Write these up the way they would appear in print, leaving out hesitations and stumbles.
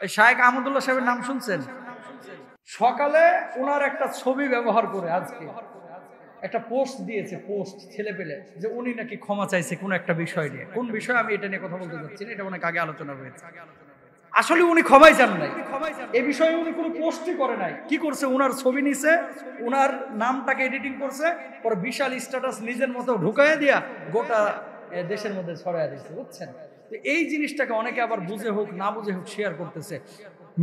এই শায়েখ আহমদুল্লাহ সাহেবের নাম শুনছেন? সকালে ওনার একটা ছবি ব্যবহার করে আজকে একটা পোস্ট দিয়েছে, পোস্ট ছেলে পেলে, যে উনি নাকি ক্ষমা চাইছে কোন একটা বিষয় নিয়ে। কোন বিষয় আমি এটা নিয়ে কথা বলতে যাচ্ছি না, এটা অনেক আগে আলোচনা হয়েছে। আসলে উনি ক্ষমাই চান নাই, এই বিষয়ে উনি কোনো পোস্টই করে নাই। কি করছে, ওনার ছবি নিছে, ওনার নামটাকে এডিটিং করছে, পরে বিশাল স্ট্যাটাস নিজের মতো ঢুকাইয়া দিয়া গোটা দেশের মধ্যে ছড়াইয়া দিচ্ছে, বুঝছেন? তো এই জিনিসটাকে অনেকে আবার বুঝে হোক না বুঝে হোক শেয়ার করতেছে।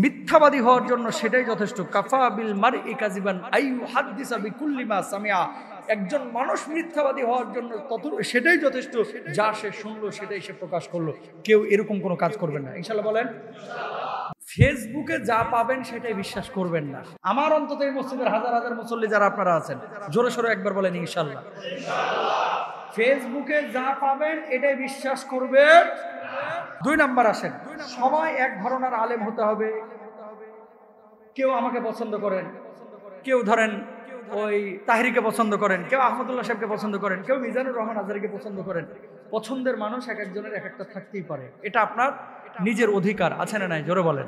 মিথ্যাবাদী হওয়ার জন্য সেটাই যথেষ্ট। কাফা বিল মারই কাযিবান আইয়ু হাদিসা বিকুল্লি মা সামিআ। একজন মানুষ মিথ্যাবাদী হওয়ার জন্য সেটাই যথেষ্ট, যা সে শুনলো সেটাই সে প্রকাশ করলো। কেউ এরকম কোনো কাজ করবেন না, ইনশাআল্লাহ বলেন। ফেসবুকে যা পাবেন সেটাই বিশ্বাস করবেন না। আমার অন্তত এই মসজিদের হাজার হাজার মুসল্লি যারা আপনারা আছেন, জোরে সোরে একবার বলেন ইনশাআল্লাহ। ফেসবুকে যা পাবেন এটাই বিশ্বাস করবেন। 2 নাম্বার আসেন, সবাই এক ধরনের আলেম হতে হবে। কেউ আমাকে পছন্দ করেন, কেউ ধরেন ওই তাহরিকে পছন্দ করেন, কেউ আহমদুল্লাহ সাহেবকে পছন্দ করেন, কেউ মিজানুর রহমান আজহারীকে পছন্দ করেন। পছন্দের মানুষ এক একজনের এক একটা থাকতেই পারে, এটা আপনার নিজের অধিকার, আছে না নাই? জোরে বলেন।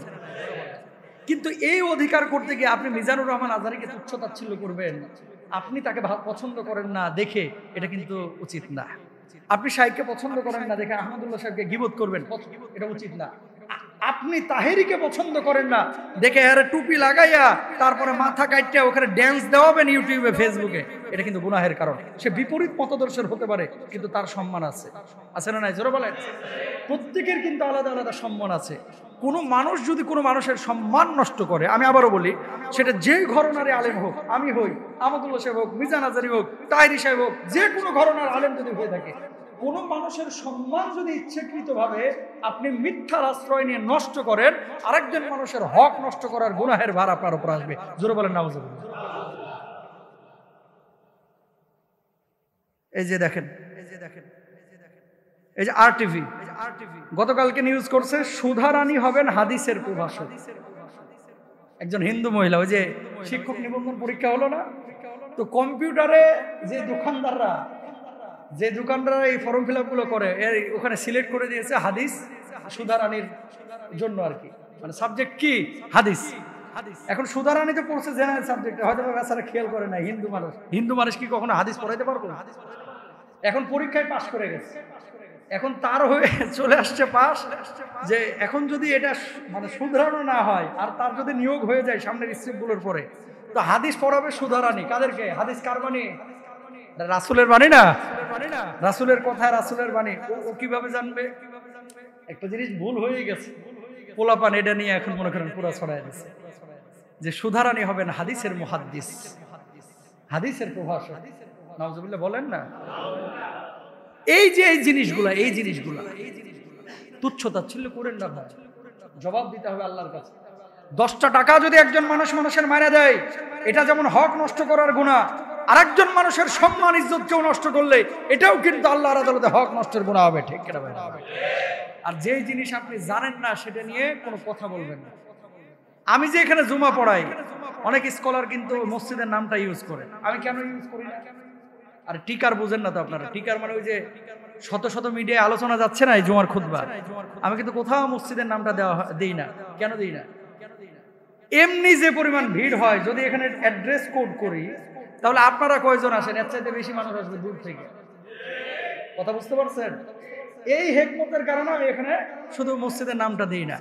কিন্তু এই অধিকার করতে গিয়ে আপনি মিজানুর রহমান আজহারীকে তুচ্ছ তাচ্ছিল্য করবেন, আপনি তাকে পছন্দ করেন না দেখে, এটা কিন্তু উচিত না। আপনি শাইখকে পছন্দ করেন না দেখে আহমদুল্লাহ সাহেবকে গীবত করবেন, এটা উচিত না। আপনি তাহেরিকে পছন্দ করেন না দেখে আরে টুপি লাগাইয়া তারপরে মাথা কাটিয়া ওখানে ড্যান্স দেওয়াবেন ইউটিউবে ফেসবুকে, এটা কিন্তু গুনাহের কারণ। সে বিপরীত মতদর্শের হতে পারে, কিন্তু তার সম্মান আছে, আছে না নাই? জোরে বলেন। প্রত্যেকের কিন্তু আলাদা আলাদা সম্মান আছে। কোনো মানুষ যদি কোনো মানুষের সম্মান নষ্ট করে, আমি আবারও বলি, সেটা যেই ঘরানার আলেম হোক, আমি হই, আহমদুল্লাহ সাহেব হোক, মিজান আজহারী হোক, তাহেরি সাহেব হোক, যে কোনো ঘরানার আলেম যদি হয়ে থাকে, কোন মানুষের সম্মান যদি ইচ্ছাকৃতভাবে আপনি মিথ্যার আশ্রয় নিয়ে নষ্ট করেন, আরেকজন মানুষের হক নষ্ট করার গুনাহের ভার আপনার উপর আসবে। জোরে বলেন নাউজুবিল্লাহ। এই যে দেখেন, এই যে আরটিভি গতকালকে নিউজ করছে, সুধা রানী হবেন হাদিসের প্রভাষক। একজন হিন্দু মহিলা, ওই যে শিক্ষক নিবন্ধন পরীক্ষা হলো না, তো কম্পিউটারে যে দোকানদাররা এই ফর্ম ফিল আপ গুলো করে, ওখানে সিলেক্ট করে দিয়েছে হাদিস সুধা রানীর জন্য আর কি, মানে সাবজেক্ট কি হাদিস। এখন সুধা রানী তো পড়ছে জেনারেল সাবজেক্টে, হয়তো বেচারা খেয়াল করে না। হিন্দু মানুষ কি কখনো হাদিস পড়াইতে পারবো? এখন পরীক্ষায় পাশ করে গেছে, এখন তার হয়ে চলে আসছে পাশ, যে এখন যদি এটা মানে শুধরানো না হয় আর তার যদি নিয়োগ হয়ে যায় সামনের স্টেপগুলোর পরে, তো হাদিস পড়াবে সুধা রানী। কাদেরকে? হাদিস কার বাণী? রাসূলের বাণী না, রাসূলের কথা, রাসূলের বাণী। ও কিভাবে জানবে? একটা জিনিস ভুল হয়ে গেছে, পোলাপান এটা নিয়ে এখন মনে করেন পুরো ছড়ায় দিচ্ছে, যে সুধা রানী হবেন হাদিসের মুহাদ্দিস, হাদিসের প্রভাষক। নাউজুবিল্লাহ বলেন না। এই যে এই জিনিসগুলা তুচ্ছ তাচ্ছিল্য করেন না ভাই, জবাব দিতে হবে আল্লাহর কাছে। 10টা টাকা যদি একজন মানুষের মারা দেয়, এটা যেমন হক নষ্ট করার গুনাহ, আরেকজন মানুষের সম্মান ইজ্জত কেউ নষ্ট করলে এটাও কিন্তু আল্লাহর আদালতে হক নষ্টের গুনাহ হবে, ঠিক কিনা ভাই? আর যেই জিনিস আপনি জানেন না সেটা নিয়ে কোনো কথা বলবেন না। আমি যে এখানে জুমা পড়াই, অনেক স্কলার কিন্তু মসজিদের নামটা ইউজ করে, আমি কেন ইউজ করি না? আর টিকার বুঝেন না তো আপনারা, টিকার মানে ওই যে শত শত মিডিয়ায় আলোচনা যাচ্ছে না এই জুমার খুতবা, আমি কিন্তু কোথাও মসজিদের নামটা দেই না। কেন দেই না? এমনি যে পরিমাণ ভিড় হয়, যদি এখানে অ্যাড্রেস কোড করি, তাহলে আপনারা কয়জন আসেন? এর চাইতে বেশি মানুষ আসবে দূর থেকে। কথা বুঝতে পারছেন? এই হেকমতের কারণে আমি এখানে শুধু মসজিদের নামটা দিই না।